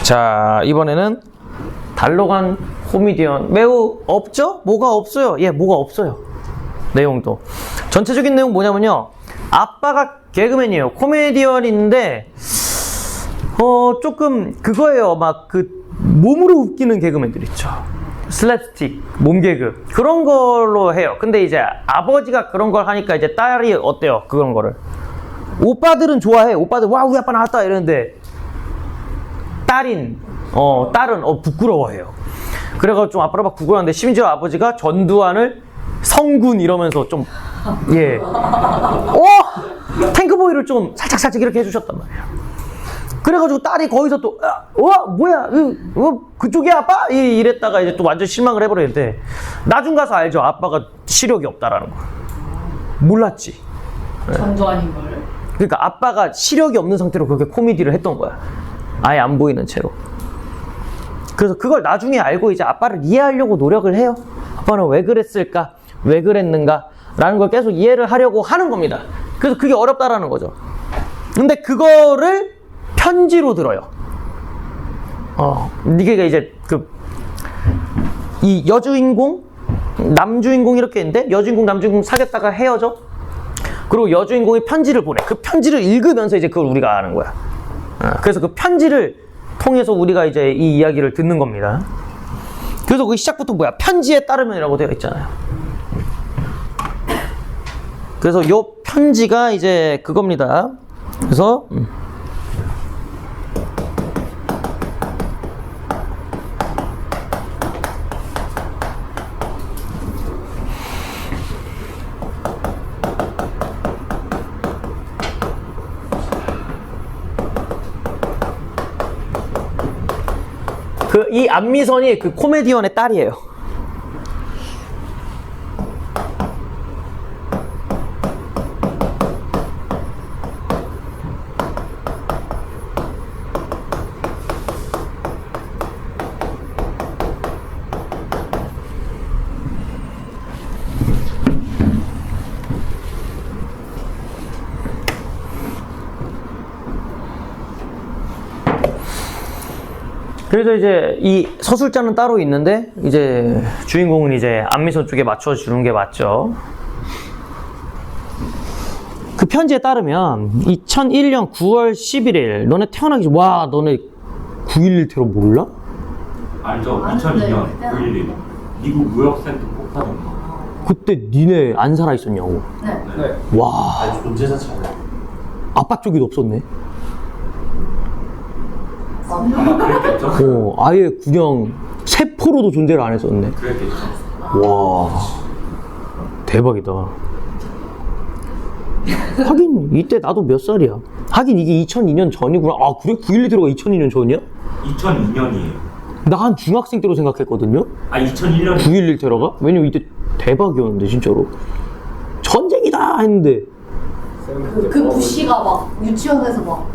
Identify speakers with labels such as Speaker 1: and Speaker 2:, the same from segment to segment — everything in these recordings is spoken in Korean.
Speaker 1: 자, 이번에는 달로간 코미디언. 매우 없죠? 뭐가 없어요? 예, 뭐가 없어요. 내용도. 전체적인 내용 뭐냐면요. 아빠가 개그맨이에요. 코미디언인데, 조금 그거예요. 막 몸으로 웃기는 개그맨들 있죠. 슬랩스틱, 몸개그. 그런 걸로 해요. 근데 이제 아버지가 그런 걸 하니까 이제 딸이 어때요? 그런 거를. 오빠들은 좋아해. 오빠들, 와, 우리 아빠 나왔다. 이러는데, 딸은 부끄러워해요. 그래가지고 좀 아빠를 막 부끄러워하는데, 심지어 아버지가 전두환을 성군 이러면서 좀, 예. 탱크보이를 좀 살짝 이렇게 해주셨단 말이에요. 그래가지고 딸이 거기서 또, 뭐야, 그쪽이야, 아빠? 이랬다가 이제 또 완전 실망을 해버렸는데, 나중 가서 알죠. 아빠가 시력이 없다라는 걸. 몰랐지.
Speaker 2: 전두환인 걸.
Speaker 1: 그러니까 아빠가 시력이 없는 상태로 그렇게 코미디를 했던 거야. 아예 안 보이는 채로. 그래서 그걸 나중에 알고 이제 아빠를 이해하려고 노력을 해요. 아빠는 왜 그랬을까? 왜 그랬는가? 라는 걸 계속 이해를 하려고 하는 겁니다. 그래서 그게 어렵다라는 거죠. 근데 그거를 편지로 들어요. 이게 이제 이 여주인공, 남주인공 이렇게 있는데, 여주인공, 남주인공 사귀었다가 헤어져. 그리고 여주인공이 편지를 보내. 그 편지를 읽으면서 이제 그걸 우리가 아는 거야. 그래서 그 편지를 통해서 우리가 이제 이 이야기를 듣는 겁니다. 그래서 그 시작부터 뭐야? 편지에 따르면이라고 되어 있잖아요. 그래서 요 편지가 이제 그겁니다. 그래서 이 안미선이 그 코미디언의 딸이에요. 그래서 이제 이 서술자는 따로 있는데 이제 주인공은 이제 안미선 쪽에 맞춰주는 게 맞죠. 그 편지에 따르면 2001년 9월 11일 너네 태어나기 전 와 너네 9.11 테러 몰라?
Speaker 3: 알죠. 2002년 9.11 미국 무역센터 폭파된 거.
Speaker 1: 그때 니네 안 살아있었냐고.
Speaker 3: 네.
Speaker 1: 와.
Speaker 4: 아니 존재 자체가
Speaker 1: 아빠 쪽에도 없었네.
Speaker 3: 아마 그랬겠죠.
Speaker 1: 아예 그냥 세포로도 존재를 안 했었네.
Speaker 3: 그랬겠죠.
Speaker 1: 와, 대박이다. 하긴 이때 나도 몇 살이야. 하긴 이게 2002년 전이구나. 아 그래? 9.12 테러가 2002년 전이야?
Speaker 3: 2002년이에요.
Speaker 1: 나 한 중학생 때로 생각했거든요.
Speaker 3: 2001년.
Speaker 1: 9.11 테러가? 왜냐면 이때 대박이었는데 진짜로. 전쟁이다 했는데.
Speaker 2: 그 부시가 막 유치원에서 막.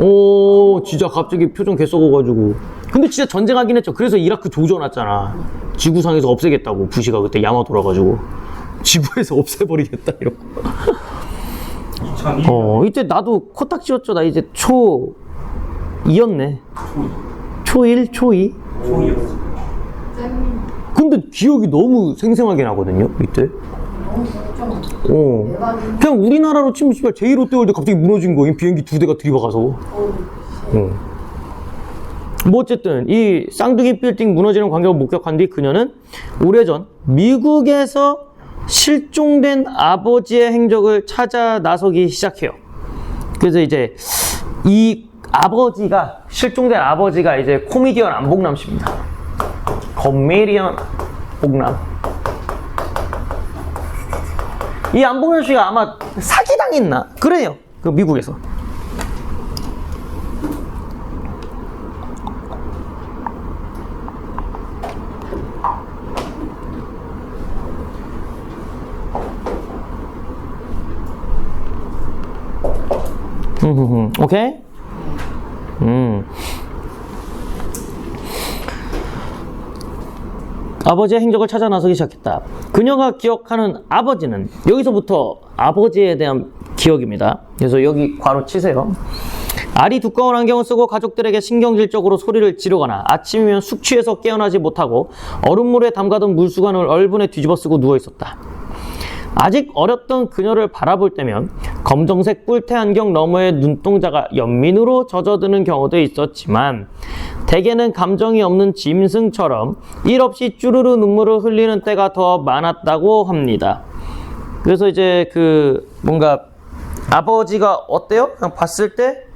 Speaker 1: 진짜 갑자기 표정 개 썩어가지고. 근데 진짜 전쟁하긴 했죠. 그래서 이라크 조져놨잖아. 지구상에서 없애겠다고. 부시가 그때 야마 돌아가지고. 지구에서 없애버리겠다 이러고.
Speaker 3: 2002년.
Speaker 1: 이때 나도 코딱지였죠. 나 이제 초2였네. 초1? 초2?
Speaker 3: 초이었어.
Speaker 1: 근데 기억이 너무 생생하게 나거든요. 이때. 그냥 우리나라로 치면 제1롯데월드 갑자기 무너진 거예요. 비행기 2대가 들이박아서. 뭐 어쨌든 이 쌍둥이 빌딩 무너지는 광경을 목격한 뒤 그녀는 오래전 미국에서 실종된 아버지의 행적을 찾아 나서기 시작해요. 그래서 이제 이 아버지가 실종된 아버지가 이제 코미디언 안복남 씨입니다. 코미디언 복남. 이 안복남 씨가 아마 사기당했나? 그래요. 그 미국에서. 오케이? 아버지의 행적을 찾아 나서기 시작했다. 그녀가 기억하는 아버지는, 여기서부터 아버지에 대한 기억입니다. 그래서 여기 괄호 치세요. 알이 두꺼운 안경을 쓰고 가족들에게 신경질적으로 소리를 지르거나 아침이면 숙취해서 깨어나지 못하고 얼음물에 담가둔 물수건을 얼분에 뒤집어 쓰고 누워 있었다. 아직 어렸던 그녀를 바라볼 때면 검정색 뿔테 안경 너머의 눈동자가 연민으로 젖어드는 경우도 있었지만 대개는 감정이 없는 짐승처럼 일 없이 쭈르르 눈물을 흘리는 때가 더 많았다고 합니다. 그래서 이제 뭔가 아버지가 어때요? 그냥 봤을 때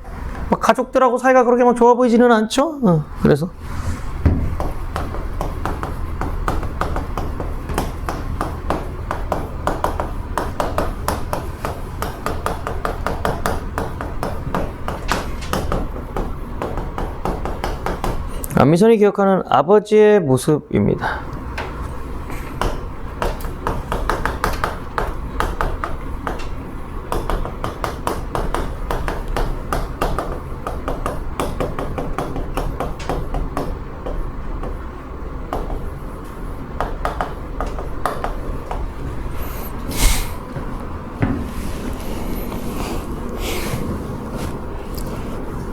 Speaker 1: 막 가족들하고 사이가 그렇게 막 좋아 보이지는 않죠? 그래서 안미선이 기억하는 아버지의 모습입니다.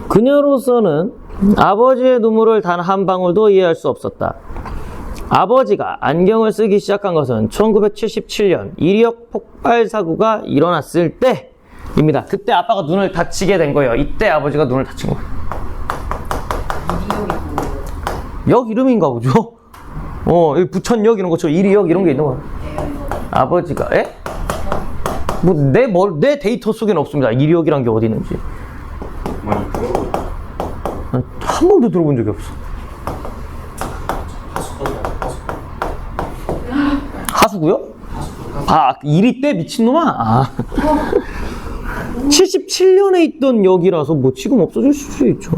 Speaker 1: 그녀로서는 아버지의 눈물을 단 한 방울도 이해할 수 없었다. 아버지가 안경을 쓰기 시작한 것은 1977년 이리역 폭발 사고가 일어났을 때입니다. 그때 아빠가 눈을 다치게 된 거예요. 이때 아버지가 눈을 다친 거예요. 역 이름인가 보죠? 여기 부천역 이런 거죠. 이리역 이런 게 있는 거예요. 아버지가, 내 데이터 속에는 없습니다. 이리역이란 게 어디 있는지.
Speaker 3: 많이 들어보죠.
Speaker 1: 한 번도 들어본 적이 없어. 하수구요? 이리 때 미친놈아? 77년에 있던 역이라서 뭐 지금 없어질 수도 있죠.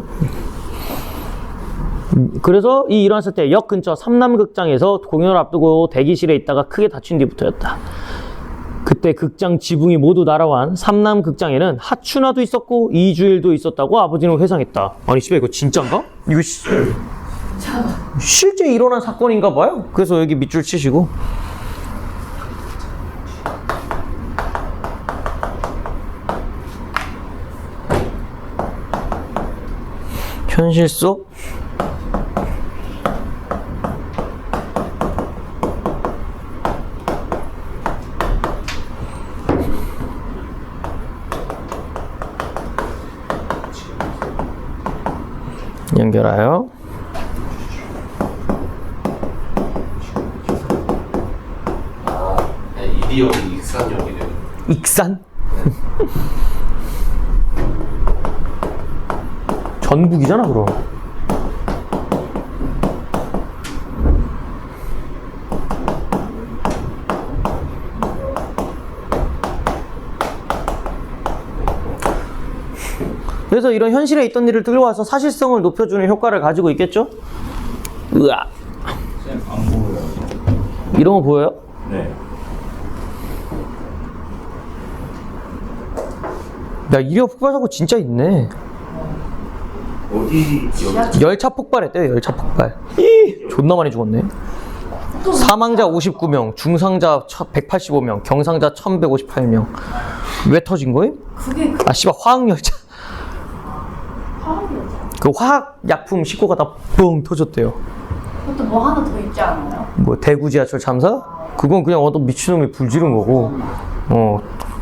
Speaker 1: 그래서 이 일어났을 때 역 근처 삼남극장에서 공연을 앞두고 대기실에 있다가 크게 다친 뒤부터였다. 그때 극장 지붕이 모두 날아간 삼남극장에는 하춘화도 있었고 이주일도 있었다고 아버지는 회상했다. 아니 씨발 이거 진짠가? 이거 실제 일어난 사건인가 봐요. 그래서 여기 밑줄 치시고 현실 속 연결하여
Speaker 4: 이리역이 익산역이래요.
Speaker 1: 익산? 전북이잖아 그럼. 그래서 이런 현실에 있던 일을 들어와서 사실성을 높여주는 효과를 가지고 있겠죠? 으아.
Speaker 3: 쌤, 안 보여요.
Speaker 1: 이런 거 보여요?
Speaker 3: 네.
Speaker 1: 야, 이리역 폭발 사고 진짜 있네.
Speaker 3: 어디
Speaker 1: 열차 폭발했대요, 열차 폭발. 존나 많이 죽었네. 사망자 59명, 중상자 185명, 경상자 1158명. 왜 터진 거예요?
Speaker 2: 그게
Speaker 1: 씨발, 화학열차.
Speaker 2: 화학이었죠.
Speaker 1: 그 화학약품 싣고 가다 뻥 터졌대요.
Speaker 2: 그것도 뭐 하나 더 있지 않아요?
Speaker 1: 뭐 대구 지하철 참사? 그건 그냥 어떤 미친놈이 불 지른 거고,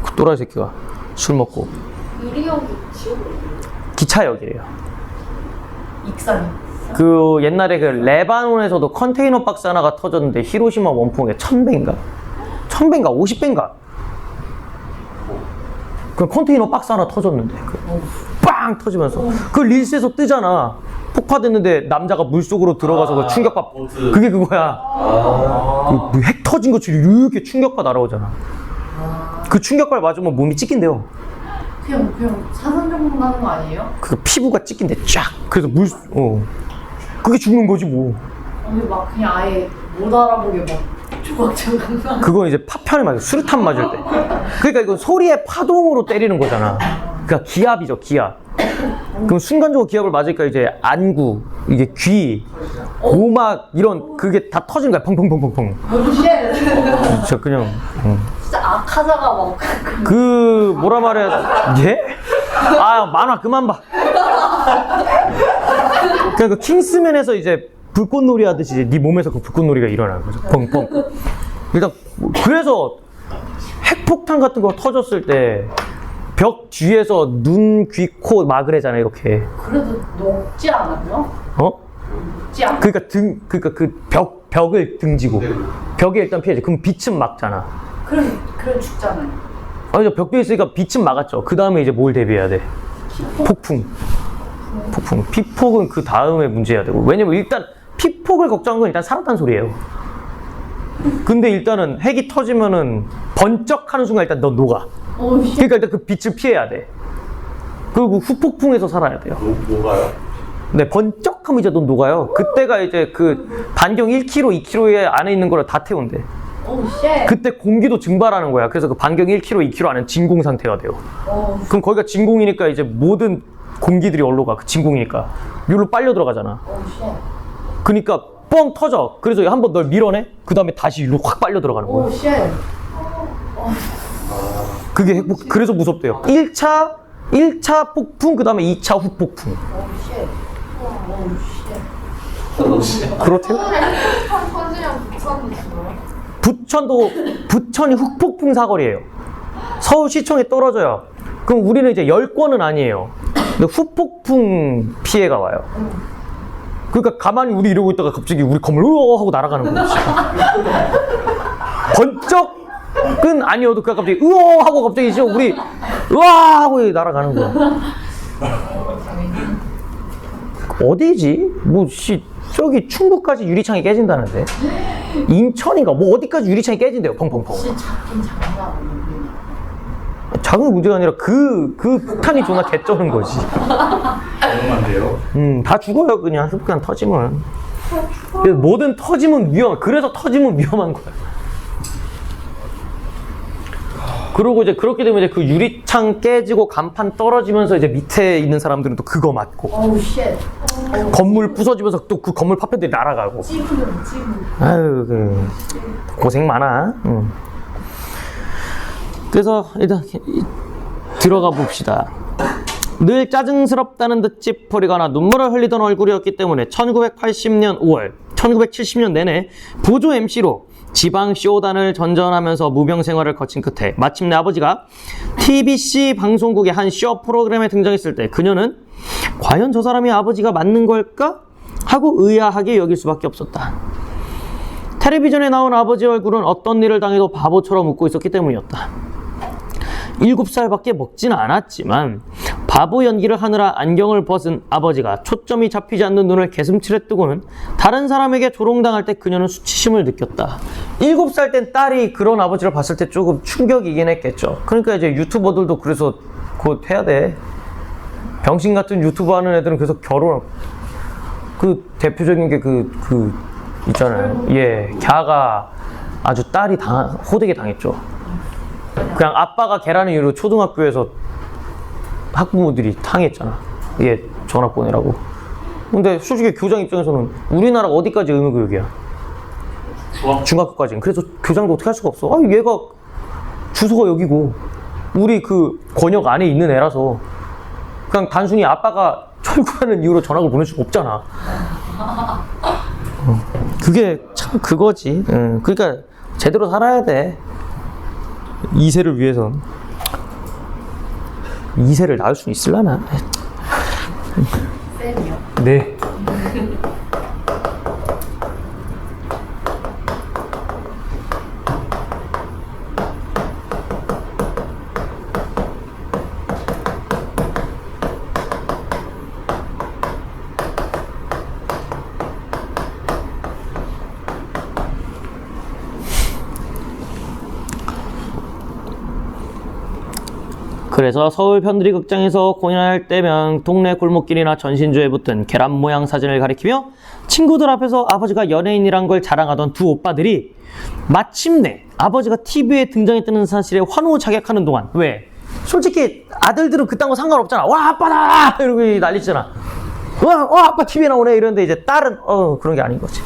Speaker 1: 그 또라이 새끼가 술 먹고.
Speaker 2: 이리역이 지옥이에요.
Speaker 1: 기차역이래요.
Speaker 2: 익산이.
Speaker 1: 그 옛날에 그 레바논에서도 컨테이너 박스 하나가 터졌는데 히로시마 원폭에 1000배인가? 1000배인가? 50배인가? 그 컨테이너 박스 하나 터졌는데 빵 터지면서 그 릴스에서 뜨잖아. 폭파됐는데 남자가 물속으로 들어가서 그 충격파 그게 그거야. 그 핵 터진 것처럼 이렇게 충격파 날아오잖아. 그 충격파를 맞으면 몸이 찢긴대요.
Speaker 2: 그냥 사선 정도 나는 거 아니에요?
Speaker 1: 그 피부가 찢긴대 쫙. 그래서 그게 죽는 거지 뭐.
Speaker 2: 아니 막 그냥 아예 못 알아보게 막 조각조각 나.
Speaker 1: 그건 이제 파편을 맞아. 수류탄 맞을 때. 그러니까 이거 소리의 파동으로 때리는 거잖아. 그러니까 기압이죠, 기압. 그럼 순간적으로 기압을 맞으니까 이제 안구, 이게 귀, 고막 이런 그게 다 터지는 거야. 펑펑펑펑펑. 진짜 그냥.
Speaker 2: 진짜 악하자가 막.
Speaker 1: 그 뭐라 말해야 예? 만화 그만 봐. 그러니까 킹스맨에서 이제 불꽃놀이 하듯이 이제 네 몸에서 그 불꽃놀이가 일어나는 거죠. 펑펑. 일단 그래서 핵폭탄 같은 거 터졌을 때 벽 뒤에서 눈, 귀, 코 막으래잖아요. 이렇게.
Speaker 2: 그래도 녹지 않았요?
Speaker 1: 어?
Speaker 2: 녹지 않.
Speaker 1: 그러니까 그 벽을 등지고 벽에 일단 피해야지. 그럼 빛은 막잖아.
Speaker 2: 그럼 죽잖아요.
Speaker 1: 아니 벽도 있으니까 빛은 막았죠. 그 다음에 이제 뭘 대비해야 돼? 폭풍. 피폭은 그 다음에 문제해야 되고. 왜냐면 일단 피폭을 걱정한 건 일단 살았다는 소리예요. 근데 일단은 핵이 터지면은 번쩍하는 순간 일단 너 녹아. 그러니까 일단 그 빛을 피해야 돼. 그리고 후폭풍에서 살아야 돼요.
Speaker 4: 뭐가요?
Speaker 1: 네, 번쩍하면 이제 넌 녹아요. 그때가 이제 그 반경 1km, 2km 안에 있는 거를 다 태운대.
Speaker 2: 오, 쉣.
Speaker 1: 그때 공기도 증발하는 거야. 그래서 그 반경 1km, 2km 안에 진공 상태가 돼요.
Speaker 2: 오,
Speaker 1: 그럼 거기가 진공이니까 이제 모든 공기들이 어디로 가? 그 진공이니까. 여기로 빨려 들어가잖아.
Speaker 2: 오, 쉣.
Speaker 1: 그러니까 뻥 터져. 그래서 한번 널 밀어내. 그 다음에 다시 여기로 확 빨려 들어가는 거야.
Speaker 2: 오, 쉣.
Speaker 1: 그게 핵폭, 그래서 무섭대요. 1차 폭풍, 그 다음에 2차 후폭풍.
Speaker 2: 오, 쉣. 오, 쉣.
Speaker 1: 그렇대요?
Speaker 5: 터지면 부천도 죽어요?
Speaker 1: 부천이 후폭풍 사거리예요. 서울시청에 떨어져요. 그럼 우리는 이제 10권은 아니에요. 근데 후폭풍 피해가 와요. 그러니까 가만히 우리 이러고 있다가 갑자기 우리 건물 으어 하고 날아가는 거지. 번쩍은 아니어도 그냥 갑자기 으어 하고 갑자기 이제 우리 으아 하고 날아가는 거야. 어디지? 저기 충북까지 유리창이 깨진다는데. 인천인가 뭐 어디까지 유리창이 깨진대요. 펑펑펑.
Speaker 2: 진짜 작긴 장난 아니에요.
Speaker 1: 작은 문제가 아니라 그 폭탄이 존나 개쩌는 거지.
Speaker 3: 위험한데요?
Speaker 1: 다 죽어요. 그냥 흡간 터지면. 뭐든 터지면 위험. 그래서 터지면 위험한 거야. 그리고 이제 그렇게 되면 이제 그 유리창 깨지고 간판 떨어지면서 이제 밑에 있는 사람들은 또 그거 맞고.
Speaker 2: 오, 쉣.
Speaker 1: 건물 부서지면서 또 그 건물 파편들이 날아가고.
Speaker 2: 찌부는.
Speaker 1: 아유, 고생 많아. 그래서 일단 들어가 봅시다. 늘 짜증스럽다는 듯 찌푸리거나 눈물을 흘리던 얼굴이었기 때문에 1980년 5월, 1970년 내내 보조 MC로 지방 쇼단을 전전하면서 무병 생활을 거친 끝에 마침내 아버지가 TBC 방송국의 한 쇼 프로그램에 등장했을 때 그녀는 과연 저 사람이 아버지가 맞는 걸까? 하고 의아하게 여길 수밖에 없었다. 텔레비전에 나온 아버지 얼굴은 어떤 일을 당해도 바보처럼 웃고 있었기 때문이었다. 7살밖에 먹지는 않았지만 바보 연기를 하느라 안경을 벗은 아버지가 초점이 잡히지 않는 눈을 개슴츠레 뜨고는 다른 사람에게 조롱당할 때 그녀는 수치심을 느꼈다. 7살 땐 딸이 그런 아버지를 봤을 때 조금 충격이긴 했겠죠. 그러니까 이제 유튜버들도 그래서 곧 해야 돼. 병신 같은 유튜버 하는 애들은 그래서 결혼, 그 대표적인 게 있잖아요. 예, 걔가 아주 딸이 호되게 당했죠. 그냥 아빠가 걔라는 이유로 초등학교에서 학부모들이 탕했잖아. 얘 전화 보내라고. 근데 솔직히 교장 입장에서는 우리나라 어디까지 의무교육이야? 중학교까지는. 그래서 교장도 어떻게 할 수가 없어. 얘가 주소가 여기고 우리 그 권역 안에 있는 애라서 그냥 단순히 아빠가 철구하는 이유로 전학을 보낼 수가 없잖아. 그게 참 그거지. 그러니까 제대로 살아야 돼. 2세를 위해선. 2세를 낳을 수 있을라나?
Speaker 2: 쌤이요?
Speaker 1: 네. 그래서 서울 편들이 극장에서 공연할 때면 동네 골목길이나 전신주에 붙은 계란 모양 사진을 가리키며 친구들 앞에서 아버지가 연예인이란 걸 자랑하던 두 오빠들이 마침내 아버지가 TV에 등장했다는 사실에 환호작약하는 동안, 왜? 솔직히 아들들은 그딴 거 상관없잖아. 와, 아빠다! 이러고 난리잖아. 와, 아빠 TV에 나오네. 이러는데 이제 딸은 그런 게 아닌 거지.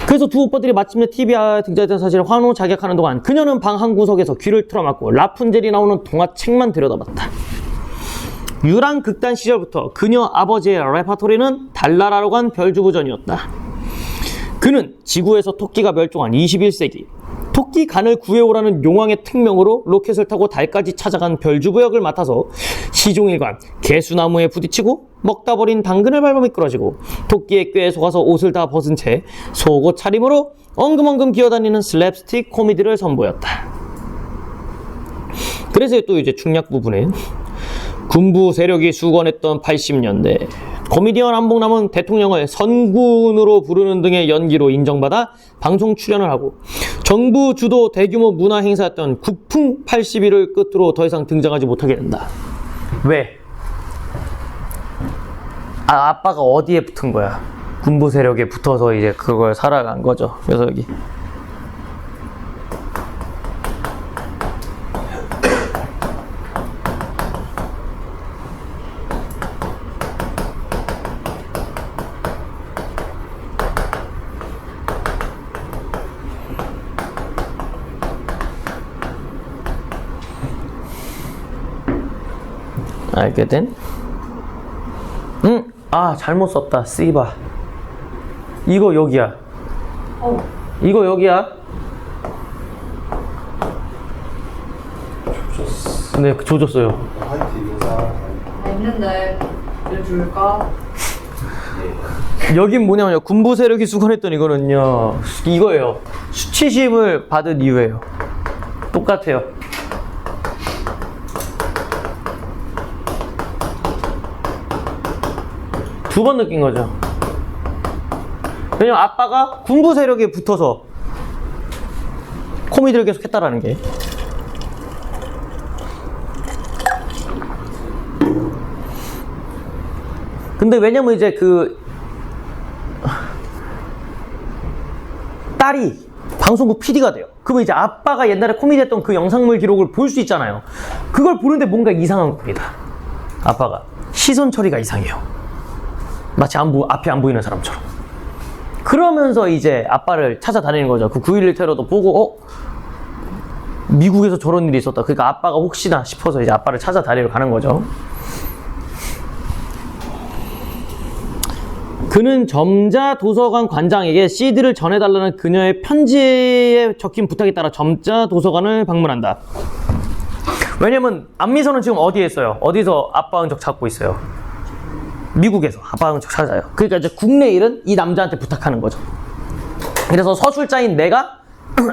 Speaker 1: 그래서 두 오빠들이 마침내 TV에 등장했던 사실을 환호작약하는 동안 그녀는 방 한 구석에서 귀를 틀어막고 라푼젤이 나오는 동화책만 들여다봤다. 유랑극단 시절부터 그녀 아버지의 레파토리는 달나라로 간 별주부전이었다. 그는 지구에서 토끼가 멸종한 21세기 토끼 간을 구해오라는 용왕의 특명으로 로켓을 타고 달까지 찾아간 별주부 역을 맡아서 시종일관 개수나무에 부딪히고 먹다 버린 당근을 밟아 미끄러지고 토끼의 꾀에 속아서 옷을 다 벗은 채 속옷 차림으로 엉금엉금 기어다니는 슬랩스틱 코미디를 선보였다. 그래서 또 이제 중략 부분에 군부 세력이 수건했던 80년대 코미디언 안봉남은 대통령을 선군으로 부르는 등의 연기로 인정받아 방송 출연을 하고 정부 주도 대규모 문화 행사였던 국풍 81을 끝으로 더 이상 등장하지 못하게 된다. 왜? 아빠가 어디에 붙은 거야? 군부 세력에 붙어서 이제 그걸 살아간 거죠. 그래서 여기 알게 된? 잘못 썼다. 씨바. 이거 여기야. 이거 여기야. 네, 조졌어요.
Speaker 2: 있는데 일 줄까?
Speaker 1: 여긴 뭐냐면요. 군부 세력이 수건했던 이거는요. 이거예요. 수치심을 받은 이유예요. 똑같아요. 두 번 느낀 거죠. 왜냐면 아빠가 군부 세력에 붙어서 코미디를 계속 했다라는 게. 근데 왜냐면 이제 그 딸이 방송국 PD가 돼요. 그러면 이제 아빠가 옛날에 코미디 했던 그 영상물 기록을 볼 수 있잖아요. 그걸 보는데 뭔가 이상한 겁니다. 아빠가 시선 처리가 이상해요. 마치 앞이 안 보이는 사람처럼. 그러면서 이제 아빠를 찾아다니는 거죠. 그 9.11 테러도 보고 미국에서 저런 일이 있었다. 그러니까 아빠가 혹시나 싶어서 이제 아빠를 찾아다니러 가는 거죠. 그는 점자 도서관 관장에게 CD를 전해달라는 그녀의 편지에 적힌 부탁에 따라 점자 도서관을 방문한다. 왜냐면 안미선은 지금 어디에 있어요? 어디서 아빠 흔적 찾고 있어요? 미국에서 아빠 흔적 찾아요. 그러니까 이제 국내 일은 이 남자한테 부탁하는 거죠. 그래서 서술자인 내가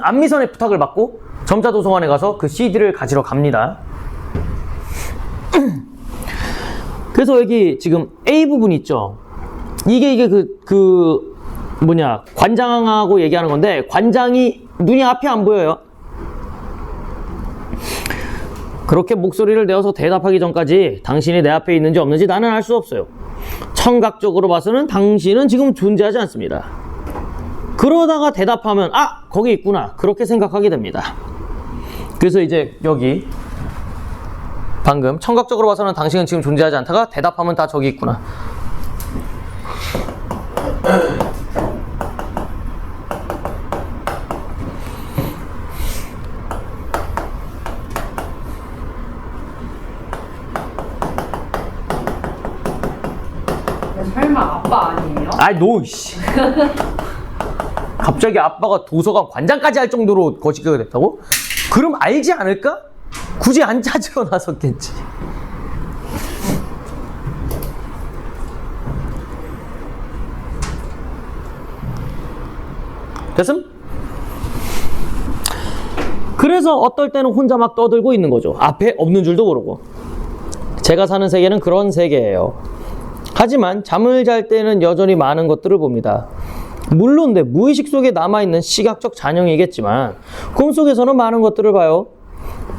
Speaker 1: 안미선의 부탁을 받고 점자 도서관에 가서 그 CD를 가지러 갑니다. 그래서 여기 지금 A 부분 있죠. 이게 관장하고 얘기하는 건데, 관장이 눈이 앞이 안 보여요. 그렇게 목소리를 내어서 대답하기 전까지 당신이 내 앞에 있는지 없는지 나는 알 수 없어요. 청각적으로 봐서는 당신은 지금 존재하지 않습니다. 그러다가 대답하면 거기 있구나, 그렇게 생각하게 됩니다. 그래서 이제 여기 방금 청각적으로 봐서는 당신은 지금 존재하지 않다가 대답하면 다 저기 있구나.
Speaker 2: 설마 아빠 아니에요?
Speaker 1: 씨. 갑자기 아빠가 도서관 관장까지 할 정도로 거시기가 됐다고? 그럼 알지 않을까? 굳이 안 찾으러 나섰겠지. 됐음? 그래서 어떨 때는 혼자 막 떠들고 있는 거죠. 앞에 없는 줄도 모르고. 제가 사는 세계는 그런 세계예요. 하지만 잠을 잘 때는 여전히 많은 것들을 봅니다. 물론 내 무의식 속에 남아있는 시각적 잔영이겠지만 꿈속에서는 많은 것들을 봐요.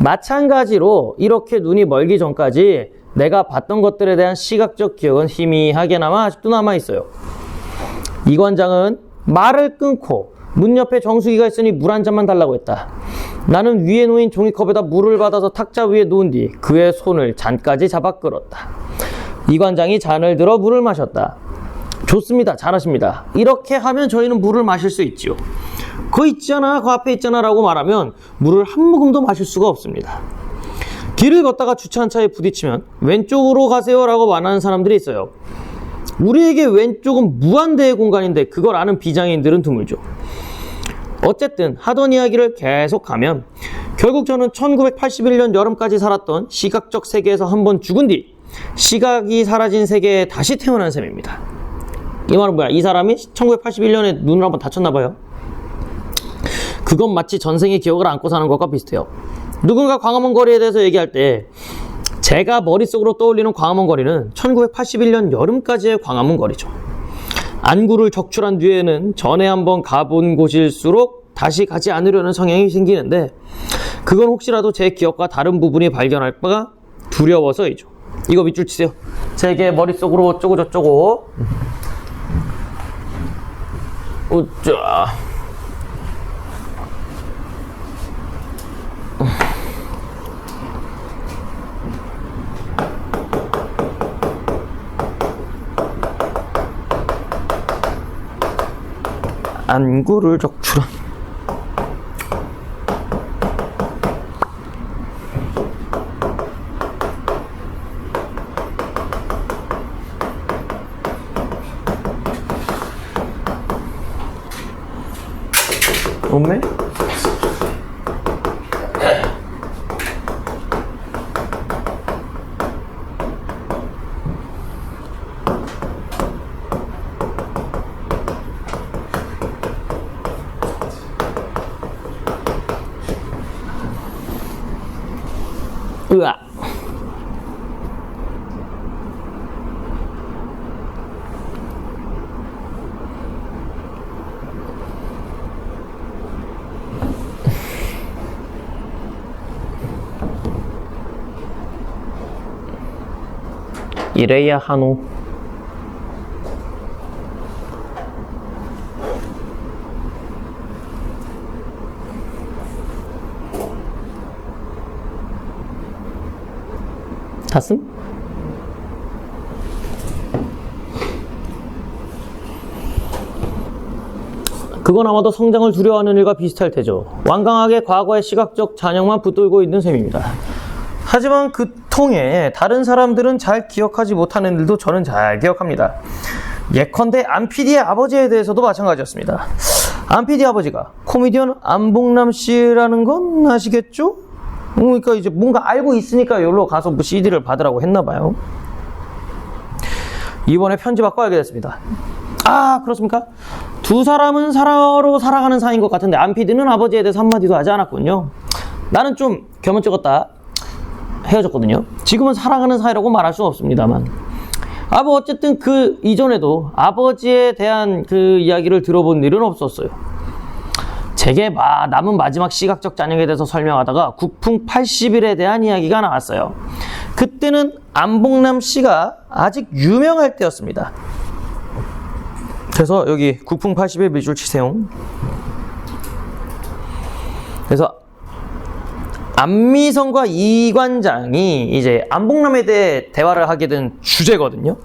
Speaker 1: 마찬가지로 이렇게 눈이 멀기 전까지 내가 봤던 것들에 대한 시각적 기억은 희미하게나마 아직도 남아있어요. 이 관장은 말을 끊고 문 옆에 정수기가 있으니 물 한 잔만 달라고 했다. 나는 위에 놓인 종이컵에다 물을 받아서 탁자 위에 놓은 뒤 그의 손을 잔까지 잡아 끌었다. 이 관장이 잔을 들어 물을 마셨다. 좋습니다. 잘하십니다. 이렇게 하면 저희는 물을 마실 수 있지요. 그 앞에 있잖아 라고 말하면 물을 한 모금도 마실 수가 없습니다. 길을 걷다가 주차한 차에 부딪히면 왼쪽으로 가세요 라고 말하는 사람들이 있어요. 우리에게 왼쪽은 무한대의 공간인데 그걸 아는 비장애인들은 드물죠. 어쨌든 하던 이야기를 계속하면 결국 저는 1981년 여름까지 살았던 시각적 세계에서 한번 죽은 뒤 시각이 사라진 세계에 다시 태어난 셈입니다. 이 말은 뭐야? 이 사람이 1981년에 눈을 한번 다쳤나 봐요. 그건 마치 전생의 기억을 안고 사는 것과 비슷해요. 누군가 광화문 거리에 대해서 얘기할 때 제가 머릿속으로 떠올리는 광화문 거리는 1981년 여름까지의 광화문 거리죠. 안구를 적출한 뒤에는 전에 한번 가본 곳일수록 다시 가지 않으려는 성향이 생기는데 그건 혹시라도 제 기억과 다른 부분이 발견할까 두려워서이죠. 이거 밑줄 치세요. 제게 머릿속으로 어쩌고 저쩌고 우짜 안구를 적출한 없네? 으아. 이래야 하노. 가슴? 그건 아마도 성장을 두려워하는 일과 비슷할 테죠. 완강하게 과거의 시각적 잔영만 붙들고 있는 셈입니다. 하지만 그 통에 다른 사람들은 잘 기억하지 못하는 일도 저는 잘 기억합니다. 예컨대 안PD의 아버지에 대해서도 마찬가지였습니다. 안PD 아버지가 코미디언 안봉남 씨라는 건 아시겠죠? 그러니까 이제 뭔가 알고 있으니까 여기로 가서 뭐 CD를 받으라고 했나봐요. 이번에 편지 받고 알게 됐습니다. 아, 그렇습니까? 두 사람은 서로 사랑하는 사이인 것 같은데 안PD는 아버지에 대해서 한마디도 하지 않았군요. 나는 좀 겸은 찍었다 헤어졌거든요. 지금은 사랑하는 사이라고 말할 수는 없습니다만 뭐 어쨌든 그 이전에도 아버지에 대한 그 이야기를 들어본 일은 없었어요. 제게 남은 마지막 시각적 잔영에 대해서 설명하다가 국풍 80일에 대한 이야기가 나왔어요. 그때는 안봉남 씨가 아직 유명할 때였습니다. 그래서 여기 국풍 80일 밑줄 치세요. 그래서 안미성과 이관장이 이제 안봉남에 대해 대화를 하게 된 주제거든요.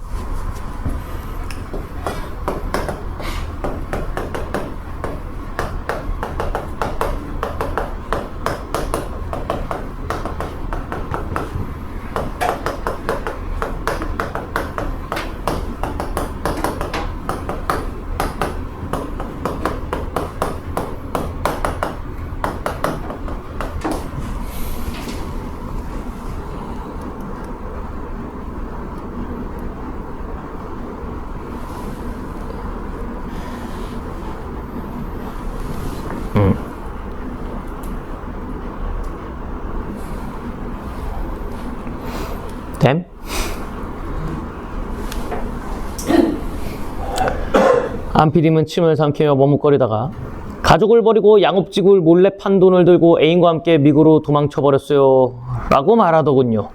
Speaker 1: 됨? 안PD는 침을 삼키며 머뭇거리다가 가족을 버리고 양업직을 몰래 판 돈을 들고 애인과 함께 미국으로 도망쳐버렸어요 라고 말하더군요.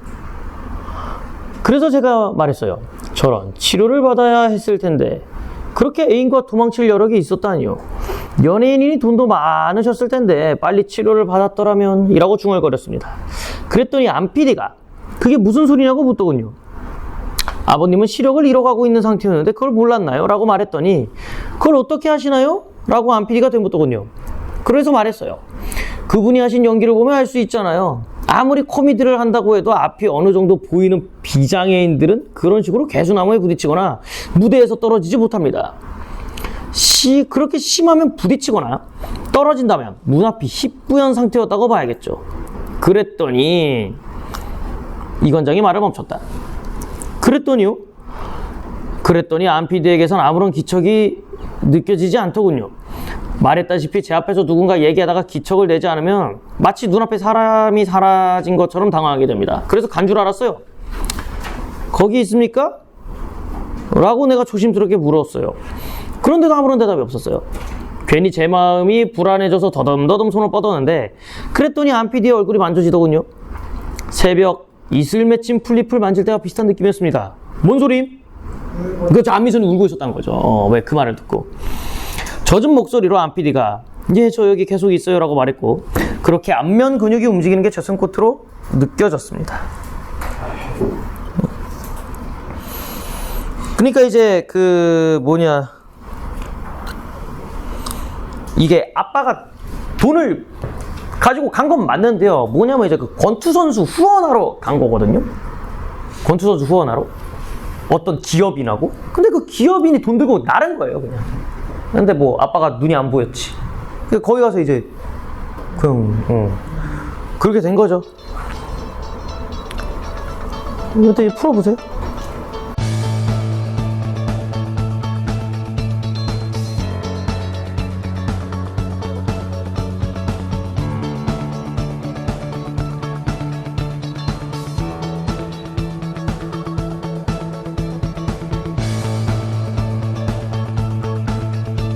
Speaker 1: 그래서 제가 말했어요. 저런 치료를 받아야 했을 텐데 그렇게 애인과 도망칠 여력이 있었다니요. 연예인이니 돈도 많으셨을 텐데 빨리 치료를 받았더라면 이라고 중얼거렸습니다. 그랬더니 안PD가 그게 무슨 소리냐고 묻더군요. 아버님은 시력을 잃어가고 있는 상태였는데 그걸 몰랐나요? 라고 말했더니 그걸 어떻게 하시나요? 라고 안PD가 되묻더군요. 그래서 말했어요. 그분이 하신 연기를 보면 알 수 있잖아요. 아무리 코미디를 한다고 해도 앞이 어느 정도 보이는 비장애인들은 그런 식으로 개수나무에 부딪히거나 무대에서 떨어지지 못합니다. 그렇게 심하면 부딪히거나 떨어진다면 눈앞이 희뿌연 상태였다고 봐야겠죠. 그랬더니 이관장이 말을 멈췄다. 그랬더니 안피디에게선 아무런 기척이 느껴지지 않더군요. 말했다시피 제 앞에서 누군가 얘기하다가 기척을 내지 않으면 마치 눈앞에 사람이 사라진 것처럼 당황하게 됩니다. 그래서 간 줄 알았어요. 거기 있습니까? 라고 내가 조심스럽게 물었어요. 그런데도 아무런 대답이 없었어요. 괜히 제 마음이 불안해져서 더듬더듬 손을 뻗었는데 그랬더니 안피디의 얼굴이 만져지더군요. 새벽 이슬 맺힌 풀잎을 만질 때와 비슷한 느낌이었습니다. 뭔 소림? 그렇죠. 안미선이 울고 있었다는 거죠. 왜 그 말을 듣고. 젖은 목소리로 안피디가 예, 저 여기 계속 있어요 라고 말했고 그렇게 안면 근육이 움직이는 게 제 손끝으로 느껴졌습니다. 그러니까 이제 이게 아빠가 돈을 가지고 간 건 맞는데요. 뭐냐면 이제 그 권투 선수 후원하러 간 거거든요. 권투 선수 후원하러 어떤 기업인하고. 근데 그 기업인이 돈 들고 나른 거예요, 그냥. 근데 뭐 아빠가 눈이 안 보였지. 거기 가서 이제 그냥 그렇게 된 거죠. 이것도 풀어보세요.